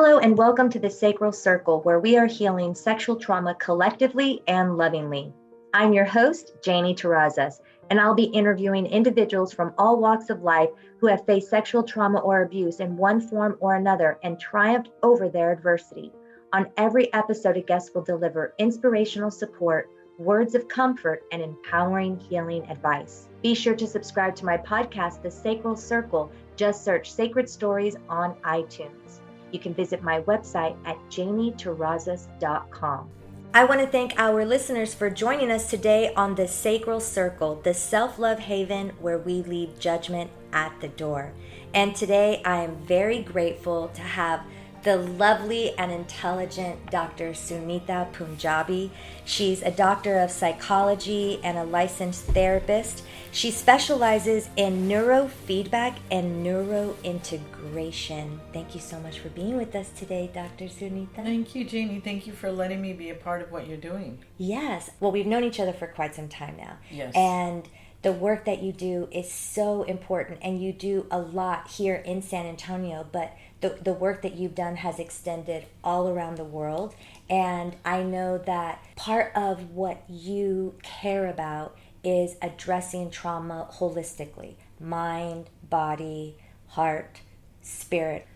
Hello and welcome to the Sacral Circle, where we are healing sexual trauma collectively and lovingly. I'm your host, Janie Terrazas, and I'll be interviewing individuals from all walks of life who have faced sexual trauma or abuse in one form or another and triumphed over their adversity. On every episode, a guest will deliver inspirational support, words of comfort, and empowering healing advice. Be sure to subscribe to my podcast, The Sacral Circle. Just search Sacred Stories on iTunes. You can visit my website at jamieterrazas.com. I want to thank our listeners for joining us today on the Sacral Circle, the self-love haven where we leave judgment at the door. And today I am very grateful to have the lovely and intelligent Dr. Sunita Punjabi. She's a doctor of psychology and a licensed therapist. She specializes in neuro-feedback and neuro-integration. Thank you so much for being with us today, Dr. Sunita. Thank you, Janie. Thank you for letting me be a part of what you're doing. Yes. Well, we've known each other for quite some time now. Yes. And the work that you do is so important, and you do a lot here in San Antonio, but the work that you've done has extended all around the world. And I know that part of what you care about is addressing trauma holistically: mind, body, heart, spirit.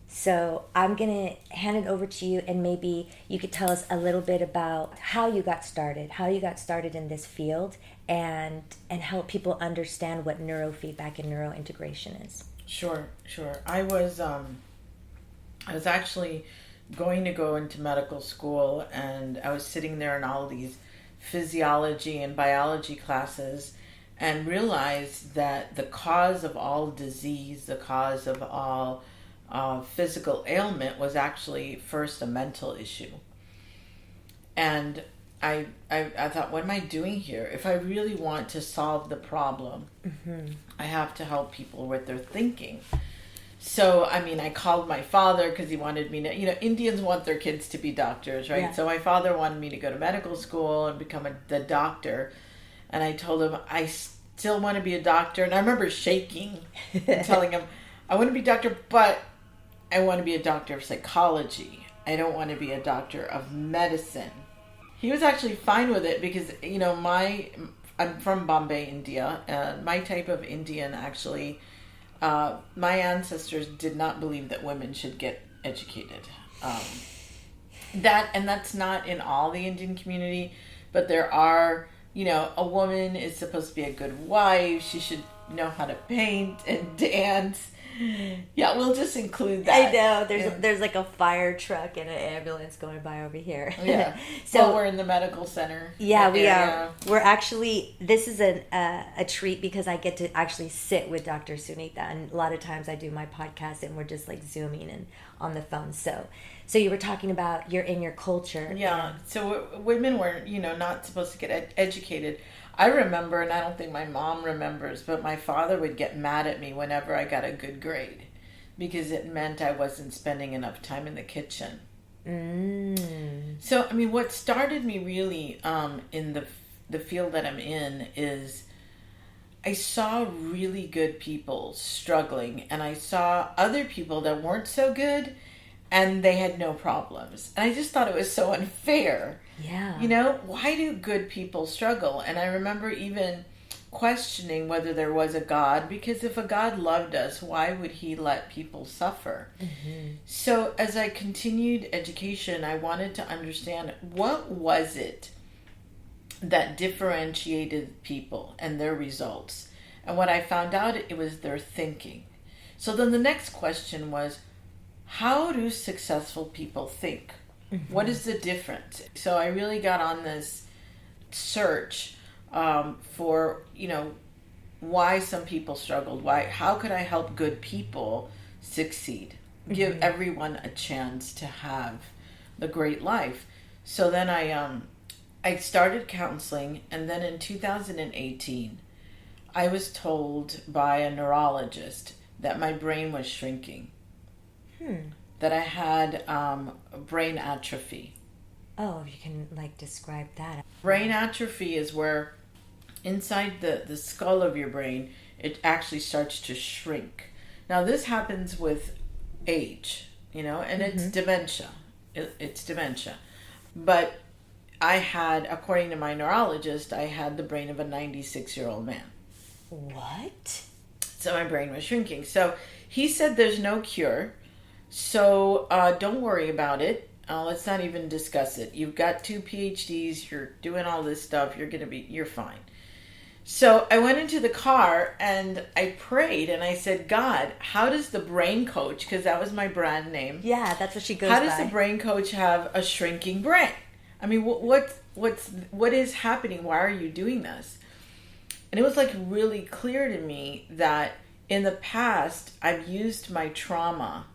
So I'm going to hand it over to you, and maybe you could tell us a little bit about how you got started in this field, and help people understand what neurofeedback and neurointegration is. Sure. I was actually going to go into medical school, and I was sitting there in all these physiology and biology classes and realized that the cause of all disease, the cause of all physical ailment was actually first a mental issue. And I thought, what am I doing here? If I really want to solve the problem, I have to help people with their thinking. So, I called my father because he wanted me to, Indians want their kids to be doctors, right? Yeah. So my father wanted me to go to medical school and become the doctor. And I told him, I still want to be a doctor. And I remember shaking and telling him, I want to be a doctor, but I want to be a doctor of psychology. I don't want to be a doctor of medicine. He was actually fine with it because, I'm from Bombay, India, and my type of Indian actually, my ancestors did not believe that women should get educated. That's not in all the Indian community, but there are, a woman is supposed to be a good wife. She should know how to paint and dance. Yeah, we'll just include that. I know. There's like a fire truck and an ambulance going by over here. Yeah. So we're in the medical center. Yeah, we are. We're actually, this is a treat because I get to actually sit with Dr. Sunita, and a lot of times I do my podcast and we're just like Zooming and on the phone. So you were talking about you're in your culture. Yeah. So women were, not supposed to get educated. I remember, and I don't think my mom remembers, but my father would get mad at me whenever I got a good grade because it meant I wasn't spending enough time in the kitchen. So, what started me really in the field that I'm in is I saw really good people struggling, and I saw other people that weren't so good and they had no problems. And I just thought it was so unfair. Yeah. Why do good people struggle? And I remember even questioning whether there was a God, because if a God loved us, why would he let people suffer? So as I continued education, I wanted to understand, what was it that differentiated people and their results? And what I found out, it was their thinking. So then the next question was, how do successful people think? What is the difference? So I really got on this search for, why some people struggled. How could I help good people succeed? Give everyone a chance to have the great life. So then I started counseling, and then in 2018, I was told by a neurologist that my brain was shrinking. That I had brain atrophy. Oh, you can describe that. Brain atrophy is where inside the skull of your brain, it actually starts to shrink. Now this happens with age. and it's dementia. It's dementia. But I had, according to my neurologist, I had the brain of a 96-year-old man. What? So my brain was shrinking. So he said there's no cure. So don't worry about it. Let's not even discuss it. You've got 2 PhDs. You're doing all this stuff. You're fine. So I went into the car and I prayed and I said, God, how does the Brain Coach, because that was my brand name. Yeah, that's what she goes by. How does the Brain Coach have a shrinking brain? I mean, what is happening? Why are you doing this? And it was like really clear to me that in the past, I've used my trauma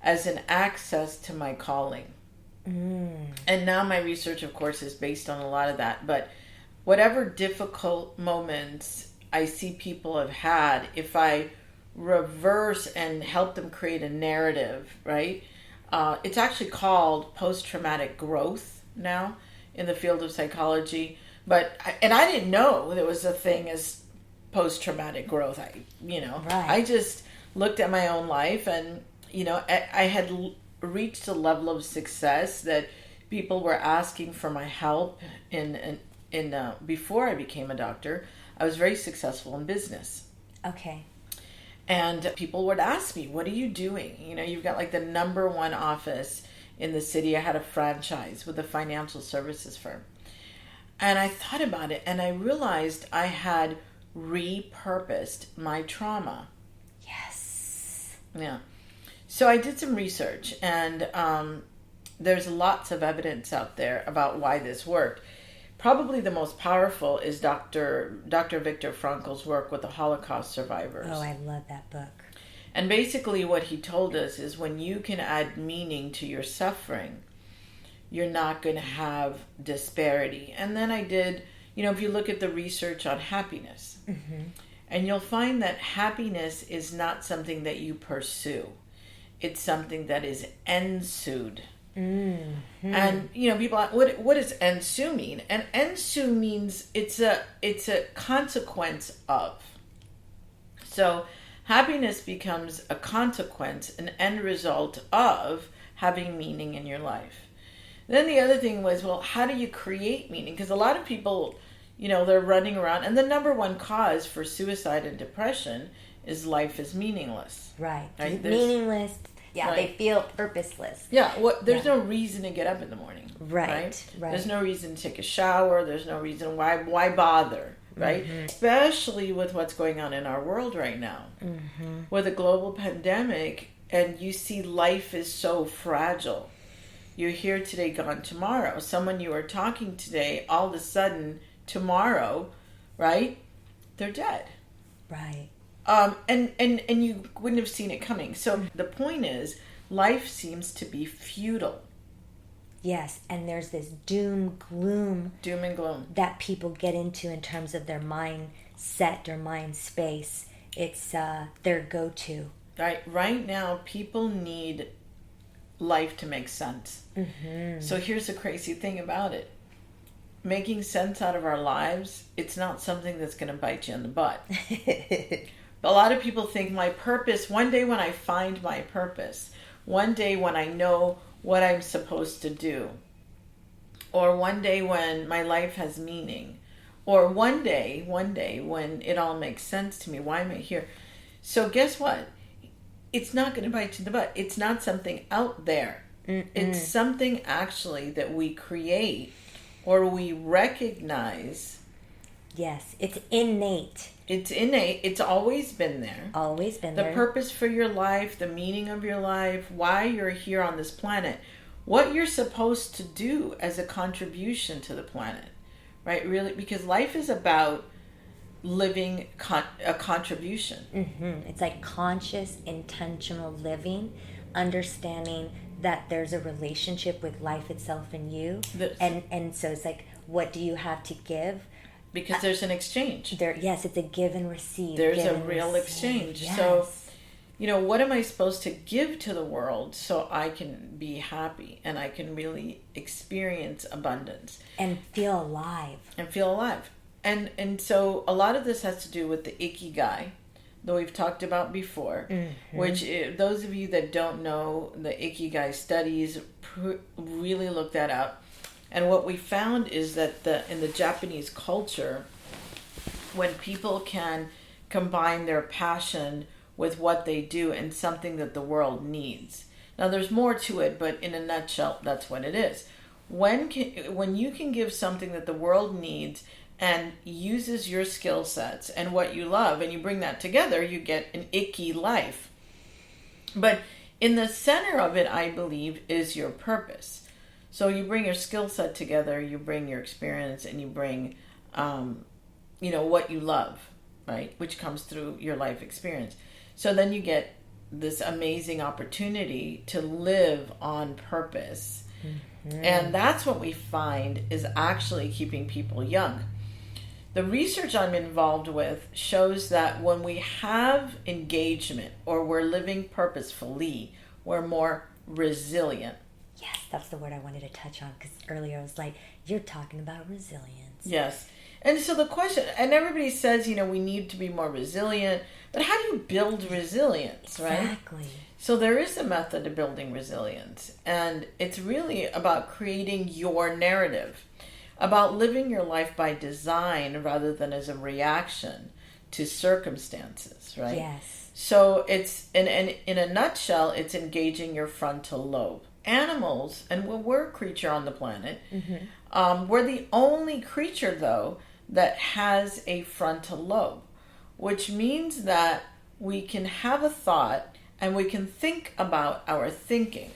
as an access to my calling. And now my research, of course, is based on a lot of that. But whatever difficult moments I see people have had, if I reverse and help them create a narrative, right? It's actually called post-traumatic growth now in the field of psychology. I didn't know there was a thing as post-traumatic growth. I just looked at my own life and, I had reached a level of success that people were asking for my help in before I became a doctor. I was very successful in business. Okay. And people would ask me, what are you doing? You've got like the number 1 office in the city. I had a franchise with a financial services firm. And I thought about it and I realized I had repurposed my trauma. Yes. Yeah. So I did some research and there's lots of evidence out there about why this worked. Probably the most powerful is Dr. Viktor Frankl's work with the Holocaust survivors. Oh, I love that book. And basically what he told us is when you can add meaning to your suffering, you're not going to have disparity. And then I did, if you look at the research on happiness, and you'll find that happiness is not something that you pursue. It's something that is ensued. And people are, what does ensue mean? And ensue means it's a consequence of. So happiness becomes a consequence, an end result of having meaning in your life. Then the other thing was, well, how do you create meaning? Because a lot of people, they're running around, and the number 1 cause for suicide and depression is life is meaningless. Right? Meaningless. Yeah, right. They feel purposeless. Yeah, there's no reason to get up in the morning. Right. There's no reason to take a shower. There's no reason why bother, right? Especially with what's going on in our world right now. With a global pandemic, and you see life is so fragile. You're here today, gone tomorrow. Someone you are talking today, all of a sudden, tomorrow, right? They're dead. Right. And you wouldn't have seen it coming. So the point is, life seems to be futile. Yes, and there's this doom and gloom that people get into in terms of their mindset, their mind space. It's their go-to. Right now, people need life to make sense. So here's the crazy thing about it. Making sense out of our lives, it's not something that's going to bite you in the butt. A lot of people think my purpose, one day when I find my purpose, one day when I know what I'm supposed to do, or one day when my life has meaning, or one day when it all makes sense to me, why am I here? So guess what? It's not going to bite you in the butt. It's not something out there. It's something actually that we create or we recognize. Yes, it's innate. It's innate. It's always been there. Always been there. The purpose for your life, the meaning of your life, why you're here on this planet, what you're supposed to do as a contribution to the planet, right? Really, because life is about living a contribution. It's like conscious, intentional living, understanding that there's a relationship with life itself and you. And so it's like, what do you have to give? Because there's an exchange. Yes, it's a give and receive. There's a real exchange. Yes. So, what am I supposed to give to the world so I can be happy and I can really experience abundance? And feel alive. And so a lot of this has to do with the Ikigai, that we've talked about before, which those of you that don't know the Ikigai studies, really look that up. And what we found is that in the Japanese culture, when people can combine their passion with what they do and something that the world needs. Now there's more to it, but in a nutshell, that's what it is. When you can give something that the world needs and uses your skill sets and what you love, and you bring that together, you get an Icky life. But in the center of it, I believe, is your purpose. So you bring your skill set together, you bring your experience, and you bring, what you love, right? Which comes through your life experience. So then you get this amazing opportunity to live on purpose. And that's what we find is actually keeping people young. The research I'm involved with shows that when we have engagement or we're living purposefully, we're more resilient. Yes, that's the word I wanted to touch on, because earlier I was like, you're talking about resilience. Yes. And so the question, and everybody says, we need to be more resilient, but how do you build resilience, right? Exactly. So there is a method to building resilience, and it's really about creating your narrative, about living your life by design rather than as a reaction to circumstances, right? Yes. So it's, in a nutshell, it's engaging your frontal lobe. Animals, and we're a creature on the planet, we're the only creature, though, that has a frontal lobe, which means that we can have a thought and we can think about our thinking,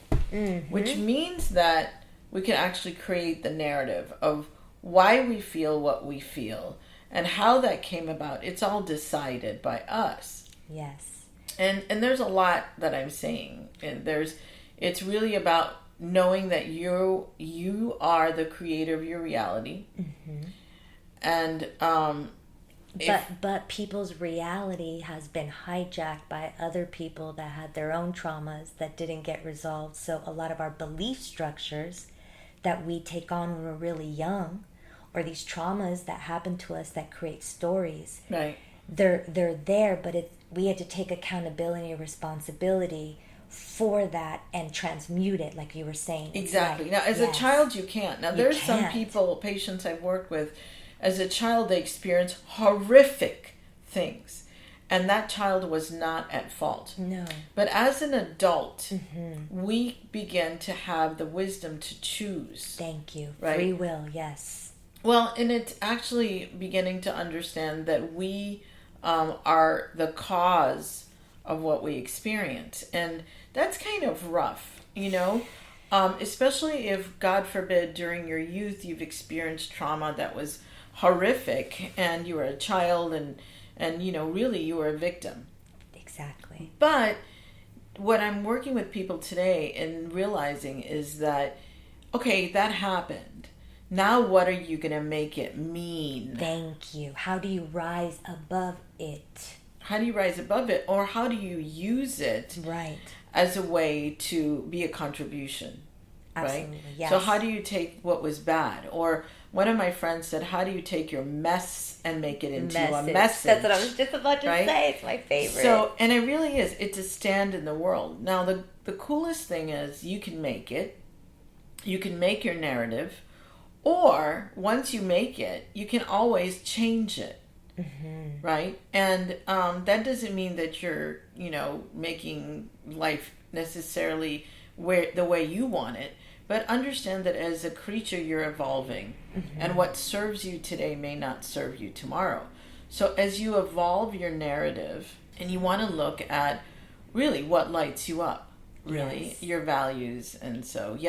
which means that we can actually create the narrative of why we feel what we feel and how that came about. It's all decided by us. Yes. And there's a lot that I'm saying. And it's really about knowing that you are the creator of your reality. And but people's reality has been hijacked by other people that had their own traumas that didn't get resolved. So a lot of our belief structures that we take on when we're really young, or these traumas that happen to us that create stories, right? They're there, but we had to take accountability and responsibility for that and transmute it, like you were saying. Exactly. Now, as a child, you can't. Now, there's some patients I've worked with, as a child, they experience horrific things. And that child was not at fault. No. But as an adult, we begin to have the wisdom to choose. Thank you. Right? Free will, yes. Well, and it's actually beginning to understand that we are the cause of what we experience. And that's kind of rough, especially if, God forbid, during your youth, you've experienced trauma that was horrific and you were a child and really you were a victim. Exactly. But what I'm working with people today and realizing is that, okay, that happened. Now what are you going to make it mean? Thank you. How do you rise above it? How do you rise above it? Or how do you use it as a way to be a contribution? Absolutely, right? Yes. So how do you take what was bad? Or one of my friends said, how do you take your mess and make it into a message? That's what I was just about to say. It's my favorite. So, and it really is. It's a stand in the world. Now, the coolest thing is you can make it. You can make your narrative. Or once you make it, you can always change it. Right? And that doesn't mean that you're, making life necessarily the way you want it. But understand that as a creature, you're evolving. And what serves you today may not serve you tomorrow. So as you evolve your narrative, and you want to look at really what lights you up, really, your values. And so,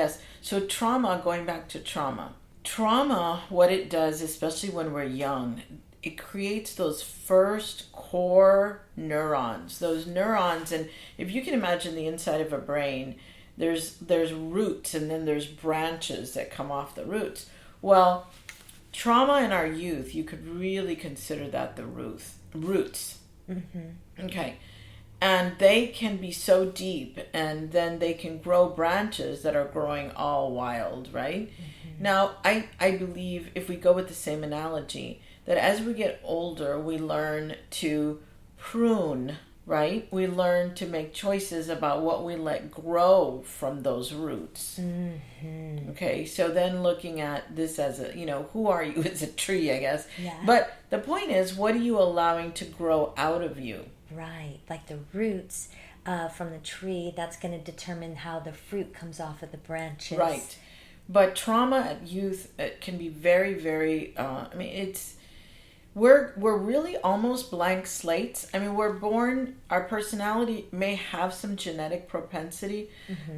so trauma, going back to trauma, what it does, especially when we're young, it creates those first core neurons. Those neurons, and if you can imagine the inside of a brain, there's roots and then there's branches that come off the roots. Well, trauma in our youth, you could really consider that the roots. Okay. And they can be so deep, and then they can grow branches that are growing all wild, right? Now, I believe, if we go with the same analogy, that as we get older, we learn to prune, right? We learn to make choices about what we let grow from those roots. Mm-hmm. Okay, so then looking at this as a, who are you as a tree, I guess. Yeah. But the point is, what are you allowing to grow out of you? Right, like the roots from the tree, that's going to determine how the fruit comes off of the branches. Right. But trauma at youth, it can be very, very, we're really almost blank slates. I mean, we're born, our personality may have some genetic propensity,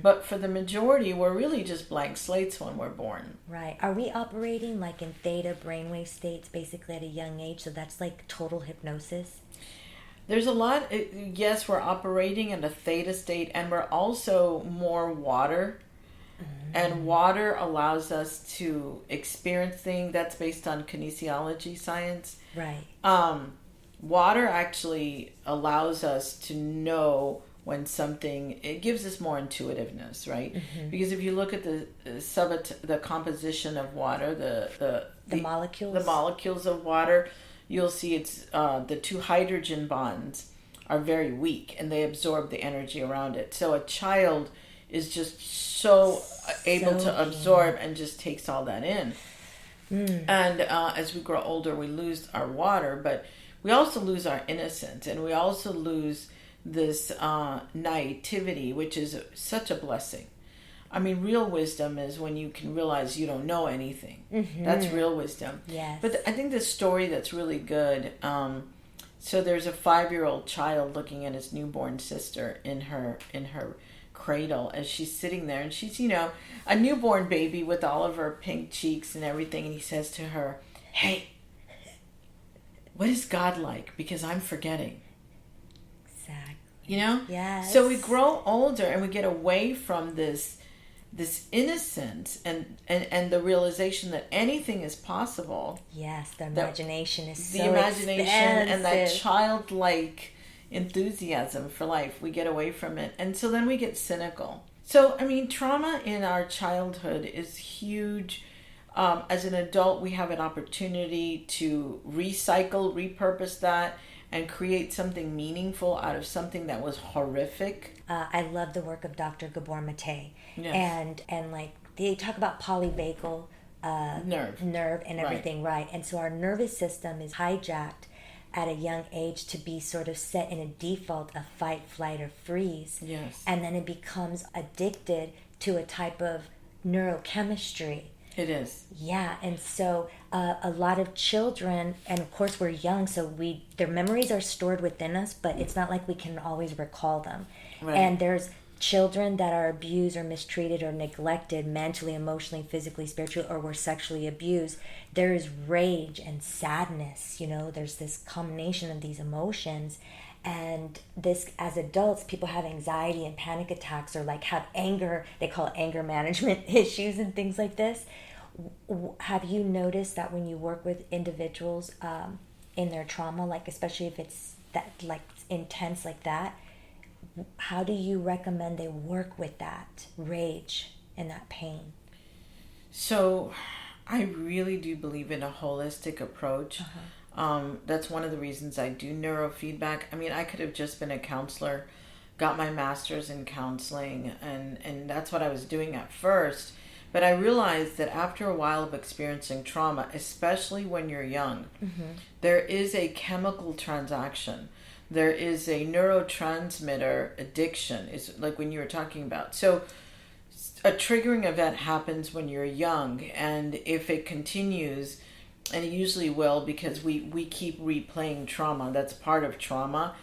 but for the majority, we're really just blank slates when we're born. Right. Are we operating like in theta brainwave states basically at a young age? So that's like total hypnosis? There's a lot, yes, we're operating in a theta state, and we're also more water. And water allows us to experience things that's based on kinesiology science. Right. Water actually allows us to know when something, it gives us more intuitiveness, right? Because if you look at the composition of water, the molecules of water, you'll see it's the two hydrogen bonds are very weak and they absorb the energy around it. So a child is just so able to absorb and just takes all that in. And as we grow older, we lose our water, but we also lose our innocence, and we also lose this naivety, which is such a blessing. I mean, real wisdom is when you can realize you don't know anything. That's real wisdom. Yes. But I think the story that's really good, so there's a 5-year-old child looking at his newborn sister in her cradle as she's sitting there, and she's a newborn baby with all of her pink cheeks and everything, and he says to her, "Hey, what is God like? Because I'm forgetting." Exactly. Yes. So we grow older and we get away from this innocence and the realization that anything is possible. Yes, the imagination is so the imagination expansive. And that childlike enthusiasm for life, we get away from it, and so then we get cynical. So I mean, trauma in our childhood is huge. As an adult, we have an opportunity to recycle, repurpose that, and create something meaningful out of something that was horrific. I love the work of Dr. Gabor Mate. Yes. And like they talk about polyvagal nerve and everything, right? And so our nervous system is hijacked at a young age to be sort of set in a default of fight, flight, or freeze. Yes. And then it becomes addicted to a type of neurochemistry. It is. Yeah, and so a lot of children, and of course we're young, so their memories are stored within us, but it's not like we can always recall them. Right. And there's children that are abused or mistreated or neglected mentally, emotionally, physically, spiritually, or were sexually abused. There is rage and sadness, there's this combination of these emotions. And this, as adults, people have anxiety and panic attacks, or like have anger, they call it anger management issues and things like this. Have you noticed that when you work with individuals in their trauma, like especially if it's that like intense like that, how do you recommend they work with that rage and that pain? So I really do believe in a holistic approach. That's one of the reasons I do neuro-feedback. I mean, I could have just been a counselor, got my master's in counseling, and that's what I was doing at first. But I realized that after a while of experiencing trauma, especially when you're young, there is a chemical transaction. There is a neurotransmitter addiction, is like when you were talking about. So a triggering event happens when you're young, and if it continues, and it usually will, because we keep replaying trauma. That's part of trauma.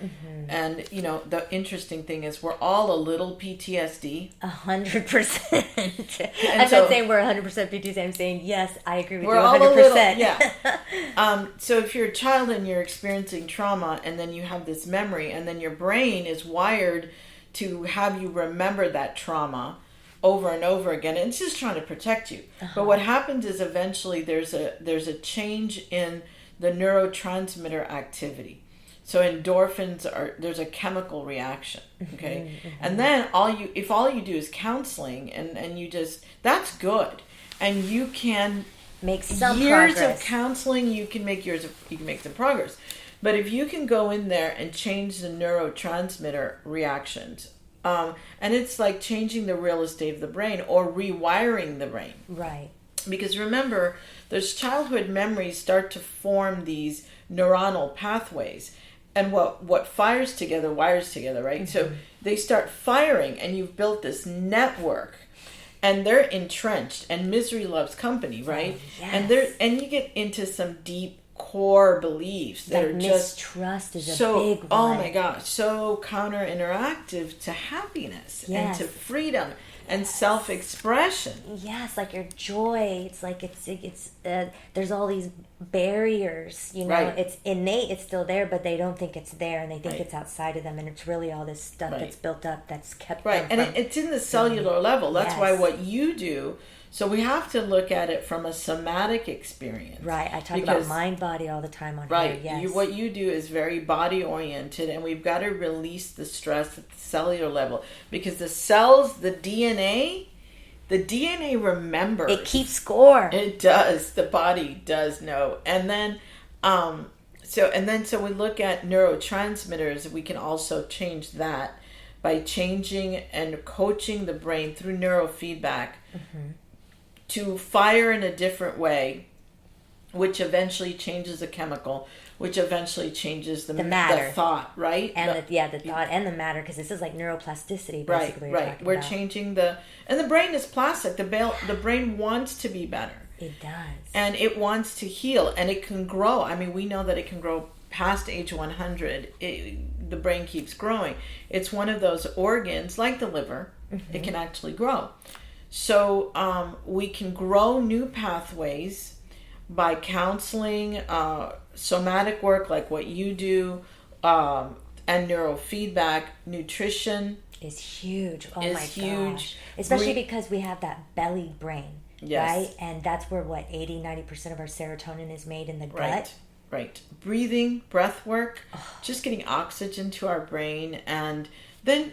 And the interesting thing is we're all a little PTSD. 100%. I'm not saying we're 100% PTSD. I'm saying yes, I agree with you 100%. All a little, yeah. So if you're a child and you're experiencing trauma, and then you have this memory, and then your brain is wired to have you remember that trauma over and over again, and it's just trying to protect you. But what happens is eventually there's a change in the neurotransmitter activity. So endorphins there's a chemical reaction, okay? And then if all you do is counseling and you just, that's good. And you can make some years progress. of counseling, you can make some progress. But if you can go in there and change the neurotransmitter reactions, and it's like changing the real estate of the brain or rewiring the brain. Right. Because remember, those childhood memories start to form these neuronal pathways. And what fires together wires together, right? So they start firing, and you've built this network, and they're entrenched, and misery loves company, right? Yes. And you get into some deep core beliefs that are just mistrust is so, a big one. oh my gosh, so counter interactive to happiness and to freedom and self-expression. Yes, like your joy. It's like it's there's all these barriers, you know. Right. It's innate, it's still there, but they don't think it's there, and they think Right. it's outside of them, and it's really all this stuff that's built up that's kept Right, them and from it's in the cellular level. That's why Yes. what you do. So we have to look at it from a somatic experience. Right, I talk about mind body all the time on Right. here. Yes. What you do is very body oriented, and we've got to release the stress at the cellular level, because the cells, the DNA remembers. It keeps score. It does. The body does know. And then so we look at neurotransmitters. We can also change that by changing and coaching the brain through neuro-feedback to fire in a different way, which eventually changes the chemical, which eventually changes the matter. the thought, right? And the thought and the matter, because this is like neuroplasticity, basically. Right. We're changing and the brain is plastic. The brain wants to be better. It does. And it wants to heal, and it can grow. I mean, we know that it can grow past age 100. The brain keeps growing. It's one of those organs, like the liver, it can actually grow. So we can grow new pathways by counseling, somatic work like what you do, and neurofeedback. Nutrition is huge. Oh is my huge. gosh. Especially because we have that belly brain, Yes. right? And that's where 80-90% of our serotonin is made in the gut. Right. Breathing, breath work, just getting oxygen to our brain. And then,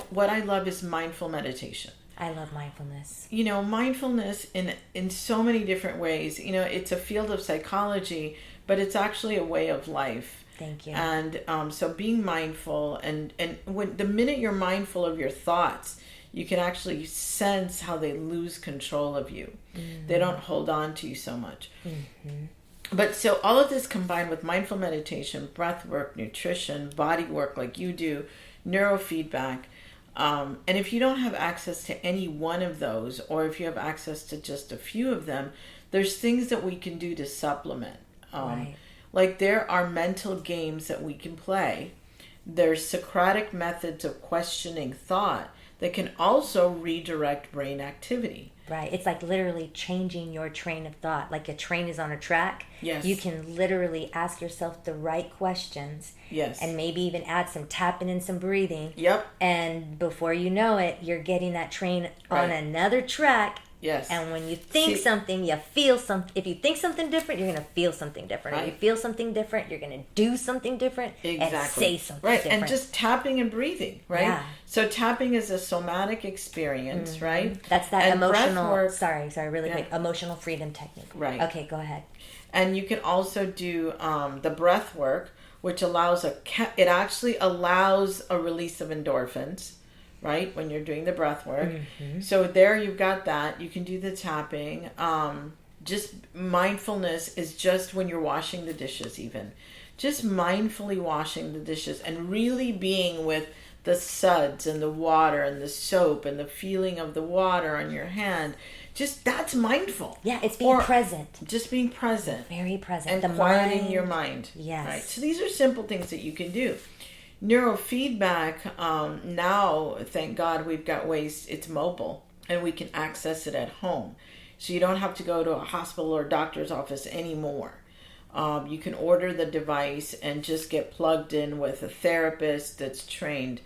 what I love is mindful meditation. I love mindfulness. Mindfulness in so many different ways. It's a field of psychology, but it's actually a way of life. Thank you. And so being mindful, and when the minute you're mindful of your thoughts, you can actually sense how they lose control of you. They don't hold on to you so much. But so all of this combined with mindful meditation, breath work, nutrition, body work like you do, neurofeedback. And if you don't have access to any one of those, or if you have access to just a few of them, there's things that we can do to supplement. Right. Like there are mental games that we can play. There's Socratic methods of questioning thought that can also redirect brain activity. Right. It's like literally changing your train of thought. Like a train is on a track. Yes. You can literally ask yourself the right questions. Yes. And maybe even add some tapping and some breathing. Yep. And before you know it, you're getting that train on another track. Yes. And when you think something, you feel something. If you think something different, you're going to feel something different. Right. If you feel something different, you're going to do something different. Exactly. And say something right. different. And just tapping and breathing, right? Yeah. So tapping is a somatic experience, right? That's that and emotional, breath work, sorry, really quick, emotional freedom technique. Right. Okay, go ahead. And you can also do the breath work, which allows it actually allows a release of endorphins, right? When you're doing the breath work. So there you've got that. You can do the tapping. Just mindfulness is just when you're washing the dishes even. Just mindfully washing the dishes and really being with the suds and the water and the soap and the feeling of the water on your hand. Just that's mindful. Yeah, it's being present. Just being present. Very present. And quieting your mind. Yes. Right. So these are simple things that you can do. Neurofeedback, now, thank God, we've got ways, it's mobile, and we can access it at home. So you don't have to go to a hospital or doctor's office anymore. You can order the device and just get plugged in with a therapist that's trained.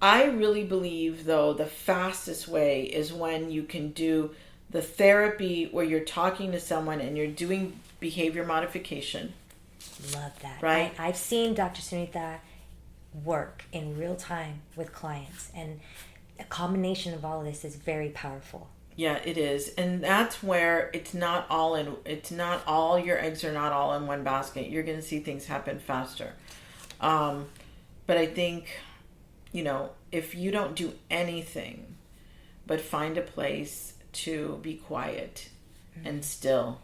I really believe, though, the fastest way is when you can do the therapy where you're talking to someone and you're doing behavior modification. Love that. Right? I've seen Dr. Sunita work in real time with clients, and a combination of all of this is very powerful. Yeah, it is. And that's where it's not all your eggs are not all in one basket. You're going to see things happen faster. But I think, if you don't do anything but find a place to be quiet and still,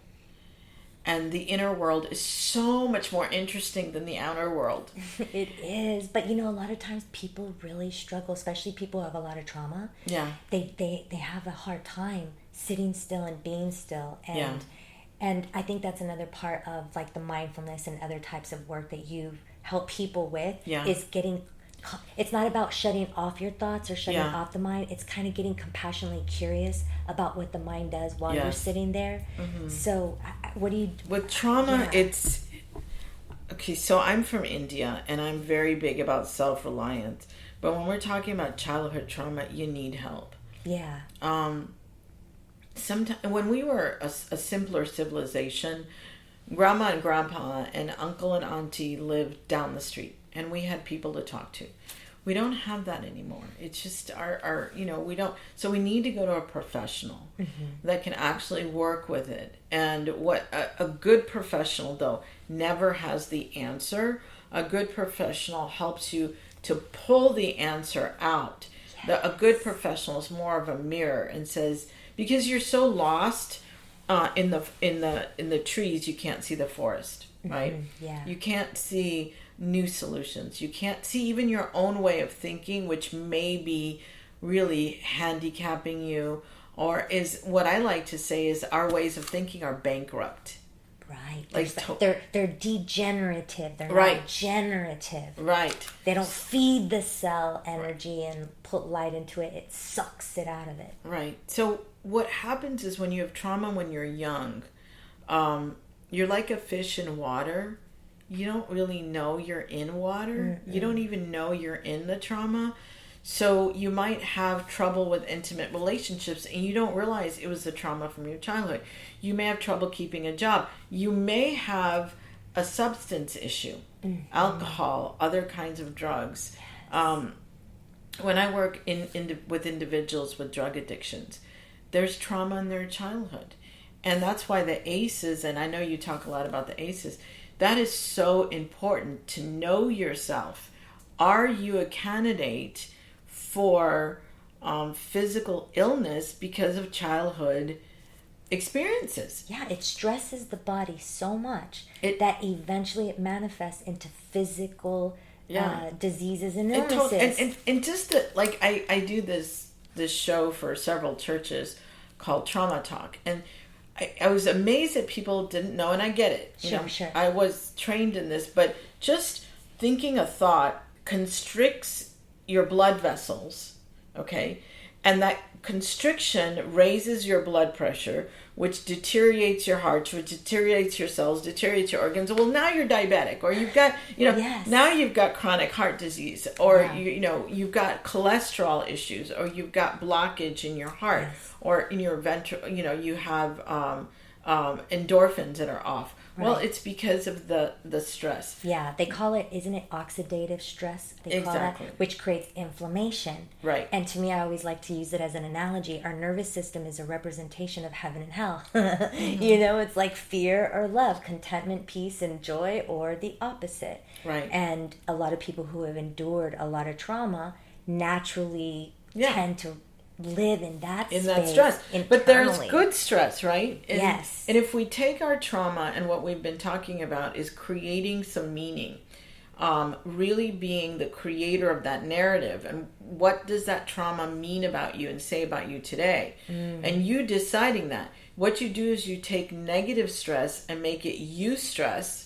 and the inner world is so much more interesting than the outer world. It is. But, a lot of times people really struggle, especially people who have a lot of trauma. Yeah. They have a hard time sitting still and being still. And I think that's another part of like the mindfulness and other types of work that you help people with is getting... It's not about shutting off your thoughts or shutting off the mind. It's kind of getting compassionately curious about what the mind does while you're sitting there. Mm-hmm. So what do you... With trauma, it's... Okay, so I'm from India, and I'm very big about self-reliance. But when we're talking about childhood trauma, you need help. Yeah. Sometimes, when we were a simpler civilization, grandma and grandpa and uncle and auntie lived down the street. And we had people to talk to. We don't have that anymore. It's just we don't. So we need to go to a professional that can actually work with it. And what a good professional, though, never has the answer. A good professional helps you to pull the answer out. Yes. A good professional is more of a mirror and says, because you're so lost in the trees, you can't see the forest, right? Yeah. You can't see new solutions. You can't see even your own way of thinking, which may be really handicapping you, or is what I like to say is our ways of thinking are bankrupt. Right. Like they're degenerative. They're not generative. Right. They don't feed the cell energy and put light into it. It sucks it out of it. Right. So what happens is when you have trauma when you're young, you're like a fish in water. You don't really know you're in water. You don't even know you're in the trauma. So you might have trouble with intimate relationships and you don't realize it was the trauma from your childhood. You may have trouble keeping a job. You may have a substance issue, alcohol, other kinds of drugs. When I work with individuals with drug addictions, there's trauma in their childhood. And that's why the ACEs, and I know you talk a lot about the ACEs, that is so important to know yourself. Are you a candidate for physical illness because of childhood experiences? Yeah, it stresses the body so much that eventually it manifests into physical diseases and illnesses. And just like I do this show for several churches called Trauma Talk, and I was amazed that people didn't know, and I get it. Sure. I was trained in this, but just thinking a thought constricts your blood vessels, okay? And that constriction raises your blood pressure, which deteriorates your heart, which deteriorates your cells, deteriorates your organs. Well, now you're diabetic, or you've got, now you've got chronic heart disease, or you've got cholesterol issues, or you've got blockage in your heart, or in your you have endorphins that are off. Right. Well, it's because of the stress. Yeah, they call it, isn't it oxidative stress? They call that, which creates inflammation. Right. And to me, I always like to use it as an analogy. Our nervous system is a representation of heaven and hell. It's like fear or love, contentment, peace, and joy, or the opposite. Right. And a lot of people who have endured a lot of trauma naturally tend to live in that stress. Internally. But there's good stress, right? Yes. And if we take our trauma, and what we've been talking about is creating some meaning, really being the creator of that narrative, and what does that trauma mean about you and say about you today? And you deciding that. What you do is you take negative stress and make it eustress.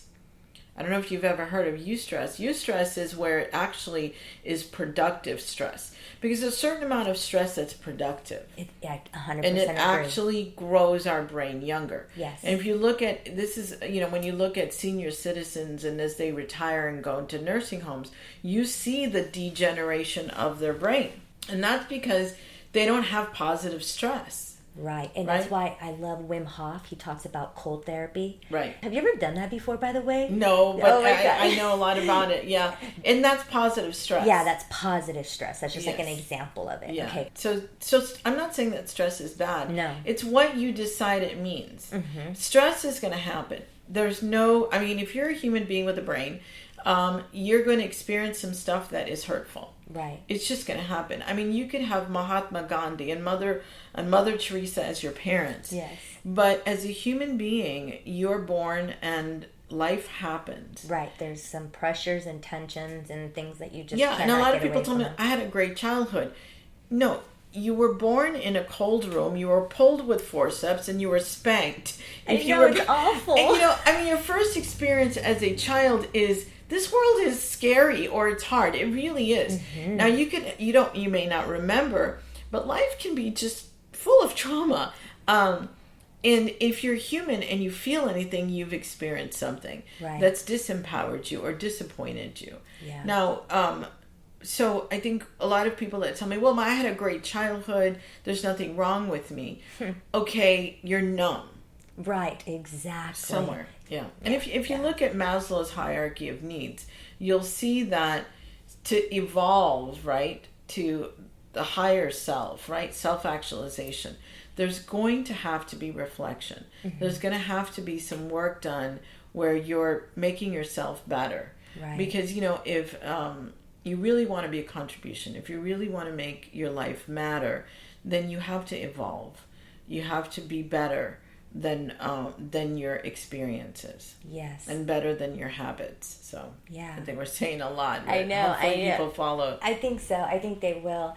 I don't know if you've ever heard of eustress. Eustress is where it actually is productive stress. Because there's a certain amount of stress that's productive. 100% and it agree. actually grows our brain younger. Yes. And if you look at, when you look at senior citizens and as they retire and go into nursing homes, you see the degeneration of their brain. And that's because they don't have positive stress. Right. And Right? that's why I love Wim Hof. He talks about cold therapy. Right. Have you ever done that before, by the way? No, but Oh my God. I know a lot about it. Yeah. And that's positive stress. Yeah, that's positive stress. That's just like an Yes. example of it. Yeah. Okay. So I'm not saying that stress is bad. No. It's what you decide it means. Mm-hmm. Stress is going to happen. There's no, I mean, if you're a human being with a brain, you're going to experience some stuff that is hurtful. Right. It's just going to happen. I mean, you could have Mahatma Gandhi and Mother Teresa as your parents. Yes. But as a human being, you're born and life happens. Right. There's some pressures and tensions and things that you just Yeah, and a lot of people told told me I had a great childhood. No, you were born in a cold room. You were pulled with forceps, and you were spanked. It's awful. And, I mean, your first experience as a child is this world is scary or it's hard. It really is. Mm-hmm. Now you may not remember, but life can be just full of trauma. And if you're human and you feel anything, you've experienced something that's disempowered you or disappointed you. Yeah. Now, so I think a lot of people that tell me, well, I had a great childhood, there's nothing wrong with me. Okay, you're numb. Right, exactly. Somewhere, yeah. And if you look at Maslow's hierarchy of needs, you'll see that to evolve, right, to the higher self, right, self-actualization, there's going to have to be reflection. Mm-hmm. There's going to have to be some work done where you're making yourself better. Right. Because, if you really want to be a contribution, if you really want to make your life matter, then you have to evolve. You have to be better than your experiences. Yes. And better than your habits. So yeah, I think we're saying a lot. I know. People follow. I think so. I think they will.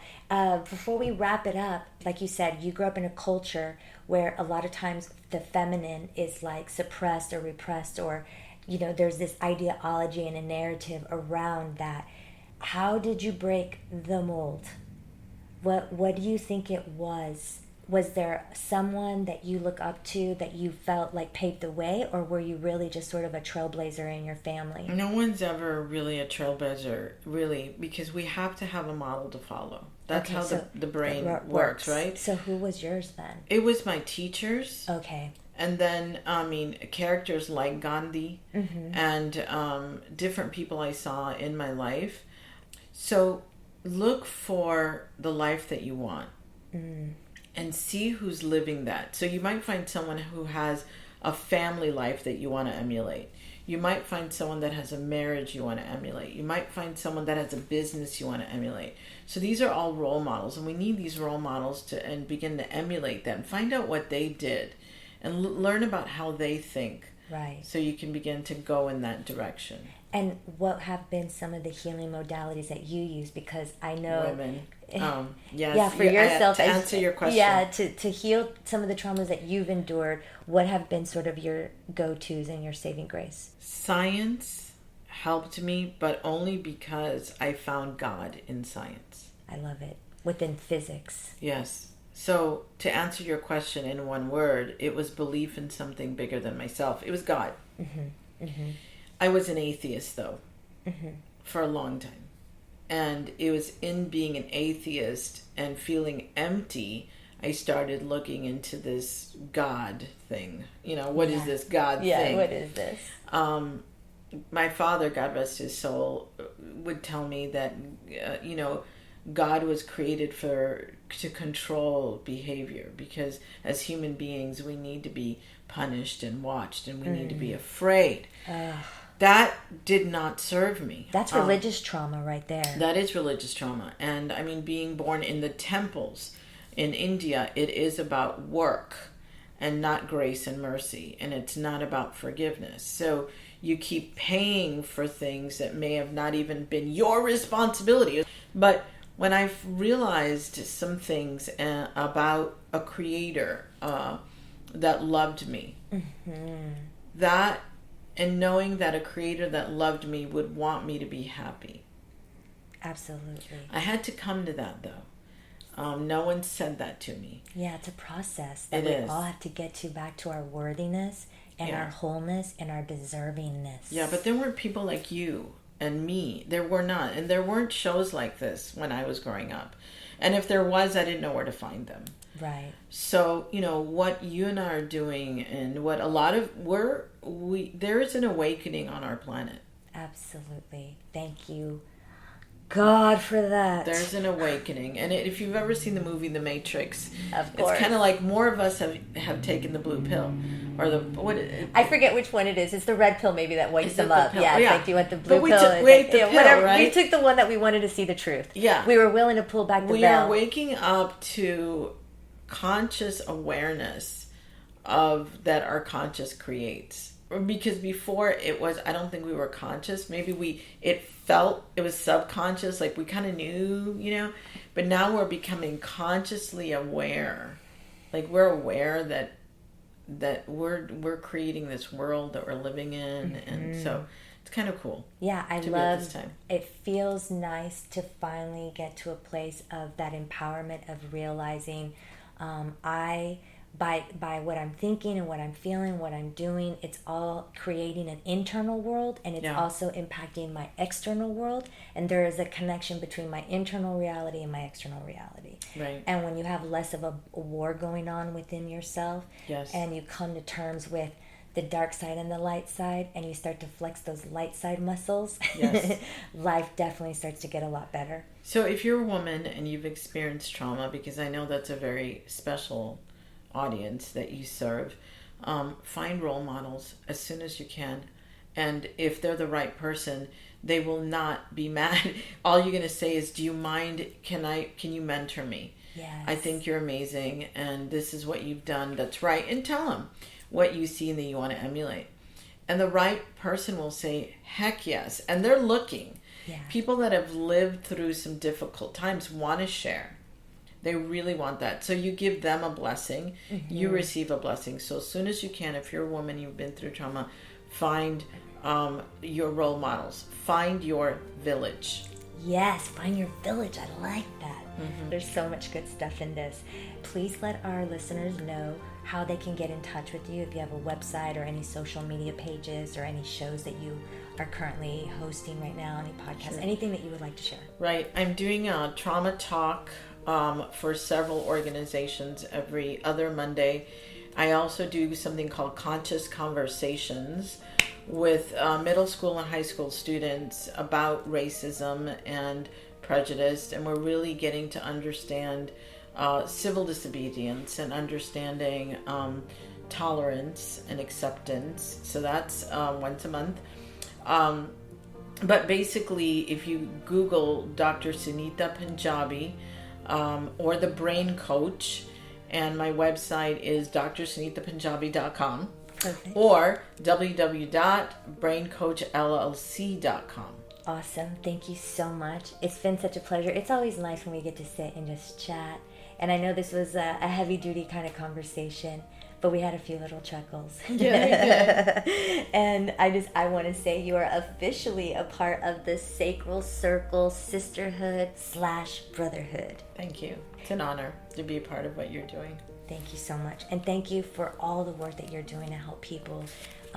Before we wrap it up, like you said, you grew up in a culture where a lot of times the feminine is like suppressed or repressed, or there's this ideology and a narrative around that. How did you break the mold? What do you think it was? Was there someone that you look up to that you felt like paved the way, or were you really just sort of a trailblazer in your family? No one's ever really a trailblazer, really, because we have to have a model to follow. That's how the brain works, right? So who was yours then? It was my teachers. Okay. And then, characters like Gandhi and different people I saw in my life. So look for the life that you want. And see who's living that. So you might find someone who has a family life that you want to emulate. You might find someone that has a marriage you want to emulate. You might find someone that has a business you want to emulate. So these are all role models, and we need these role models and begin to emulate them. Find out what they did and learn about how they think. Right. So you can begin to go in that direction. And what have been some of the healing modalities that you use? Because I know... Women. Yes, yeah, for yourself. To answer your question. Yeah, to heal some of the traumas that you've endured, what have been sort of your go-tos and your saving grace? Science helped me, but only because I found God in science. I love it. Within physics. Yes. So to answer your question in one word, it was belief in something bigger than myself. It was God. Mm-hmm. Mm-hmm. I was an atheist, though, for a long time. And it was in being an atheist and feeling empty, I started looking into this God thing. What is this God thing? Yeah, what is this? My father, God rest his soul, would tell me that, God was created to control behavior, because as human beings, we need to be punished and watched, and we need to be afraid. That did not serve me. That's religious trauma right there. That is religious trauma. And being born in the temples in India, it is about work and not grace and mercy. And it's not about forgiveness. So you keep paying for things that may have not even been your responsibility. But when I realized some things about a creator that loved me, that... And knowing that a creator that loved me would want me to be happy. Absolutely. I had to come to that, though. No one said that to me. Yeah, it's a process that we all have to get back to our worthiness and our wholeness and our deservingness. Yeah, but there weren't people like you and me. There were not. And there weren't shows like this when I was growing up. And if there was, I didn't know where to find them. Right. So, what you and I are doing, and what a lot of there is an awakening on our planet. Absolutely. Thank you, God, for that. There's an awakening. And if you've ever seen the movie The Matrix, of course, it's kind of like more of us have taken the blue pill. Or I forget which one it is. It's the red pill maybe that wakes them up. Yeah, it's like you want the blue pill. Pill, right? We took the one that we wanted to see the truth. Yeah. We were willing to pull back the veil. We are waking up to conscious awareness that our conscious creates. Because before it was, I don't think we were conscious. Maybe it felt it was subconscious, like we kind of knew, but now we're becoming consciously aware. Like we're aware that we're creating this world that we're living in. And so it's kind of cool. Yeah, I love this time. It feels nice to finally get to a place of that empowerment of realizing by what I'm thinking and what I'm feeling, what I'm doing, it's all creating an internal world, and it's also impacting my external world. And there is a connection between my internal reality and my external reality. Right. And when you have less of a war going on within yourself, and you come to terms with the dark side and the light side, and you start to flex those light side muscles, life definitely starts to get a lot better. So if you're a woman and you've experienced trauma, because I know that's a very special audience that you serve, find role models as soon as you can. And if they're the right person, they will not be mad. All you're going to say is, do you mind, can you mentor me? Yes. I think you're amazing, and this is what you've done that's right. And tell them what you see and that you want to emulate. And the right person will say, heck yes. And they're looking. Yeah. People that have lived through some difficult times want to share. They really want that. So you give them a blessing, you receive a blessing. So as soon as you can, if you're a woman, you've been through trauma, find your role models. Find your village. Yes, find your village. I like that. There's so much good stuff in this. Please let our listeners know how they can get in touch with you, if you have a website or any social media pages or any shows that you are currently hosting right now, any podcasts, anything that you would like to share. Right. I'm doing a trauma talk for several organizations every other Monday. I also do something called Conscious Conversations with middle school and high school students about racism and prejudice, and we're really getting to understand civil disobedience and understanding tolerance and acceptance. So that's once a month. But basically, if you Google Dr. Sunita Punjabi or the Brain Coach, and my website is drsunitapunjabi.com. Perfect. Or www.braincoachllc.com. Awesome. Thank you so much. It's been such a pleasure. It's always nice when we get to sit and just chat. And I know this was a heavy-duty kind of conversation, but we had a few little chuckles. Yeah, we did. And I want to say you are officially a part of the Sacral Circle Sisterhood/Brotherhood. Thank you. It's an honor to be a part of what you're doing. Thank you so much. And thank you for all the work that you're doing to help people.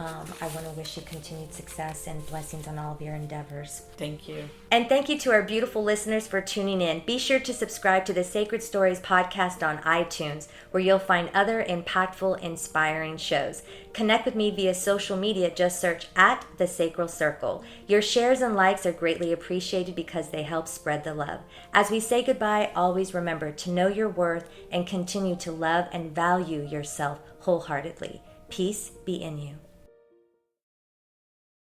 I want to wish you continued success and blessings on all of your endeavors. Thank you. And thank you to our beautiful listeners for tuning in. Be sure to subscribe to the Sacred Stories podcast on iTunes, where you'll find other impactful, inspiring shows. Connect with me via social media. Just search at The Sacral Circle. Your shares and likes are greatly appreciated because they help spread the love. As we say goodbye, always remember to know your worth and continue to love and value yourself wholeheartedly. Peace be in you.